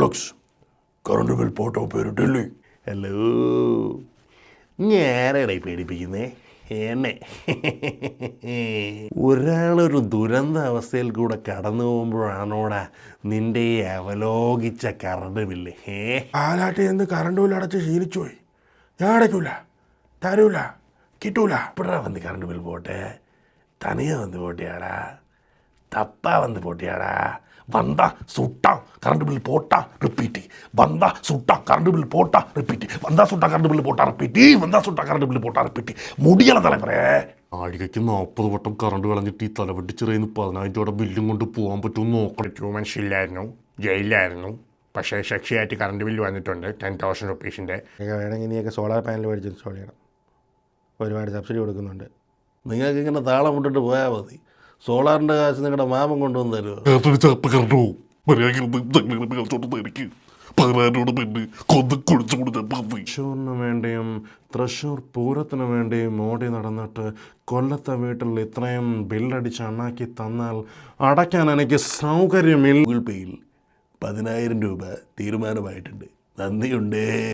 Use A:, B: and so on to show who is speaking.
A: Tax current bill പോട്ടോ പേര് Delhi.
B: Hello, ഞാനാടെ പേടിപ്പിക്കുന്നേ എന്നെ. ഒരാളൊരു ദുരന്ത അവസ്ഥയിൽ കൂടെ കടന്നു പോകുമ്പോഴാണോടാ നിന്റെ ഈ അവലോകിച്ച കറണ്ട് ബില്ല്?
A: ആലാട്ടി എന്ന് കറണ്ട് ബിൽ അടച്ച് ശീലിച്ചു പോയി. ഞാൻ അടയ്ക്കൂല, തരൂല, കിട്ടൂല.
B: ഇപ്പഴാ വന്ന് കറണ്ട് ബിൽ പോട്ടെ, തനിയെ വന്ന് പോട്ടിയാടാ, തപ്പാ വന്ന് പോട്ടിയാടാ. വന്താ സുട്ടാ കറണ്ട് ബിൽ പോട്ടാ റിപ്പീറ്റ്, വന്താ സുട്ടാ കറണ്ട് ബിൽ പോട്ടാ റിപ്പീറ്റ്, വന്താ സുട്ടാ കറണ്ട് ബിൽ പോട്ടാ റിപ്പീറ്റ്, വന്താ സുട്ടാ കറണ്ട് ബിൽ പോട്ടാ റിപ്പീറ്റ്. മുടിയണ തലവരെ
A: ആഴ്ചയ്ക്ക് 40 വട്ടം കറണ്ട് കളഞ്ഞിട്ട് ഈ തലവെട്ടിച്ചെറിയുന്ന 10,000 രൂപയുടെ ബില്ലും കൊണ്ട് പോകാൻ പറ്റുമെന്ന് നോക്കണം. മനുഷ്യയില്ലായിരുന്നു, ജയിലിലായിരുന്നു. പക്ഷേ ശക്തിയായിട്ട് കറണ്ട് ബില്ല് വന്നിട്ടുണ്ട് 10,000 റുപ്പീസിൻ്റെ.
C: വേണമെങ്കിൽ നീയൊക്കെ സോളാർ പാനൽ മേടിച്ച് ഇൻസ്റ്റാൾ ചെയ്യണം. ഒരുപാട് സബ്സിഡി കൊടുക്കുന്നുണ്ട്.
B: നിങ്ങൾക്ക് ഇങ്ങനെ താളം വിട്ടിട്ട് പോയാൽ മതി. സോളാറിൻ്റെ കാശ് നിങ്ങളുടെ മാമൻ കൊണ്ടുവന്ന് തരുമോ? തൃശ്ശൂരിന് വേണ്ടിയും തൃശ്ശൂർ പൂരത്തിന് വേണ്ടിയും ഓടി നടന്നിട്ട് കൊല്ലത്തെ വീട്ടിൽ ഇത്രയും ബില്ലടിച്ച് അണ്ണാക്കി തന്നാൽ അടയ്ക്കാൻ എനിക്ക് സൗകര്യമില്ല. ഗൂഗിൾ പേയിൽ 10,000 രൂപ തീരുമാനമായിട്ടുണ്ട്. നന്ദിയുണ്ടേ.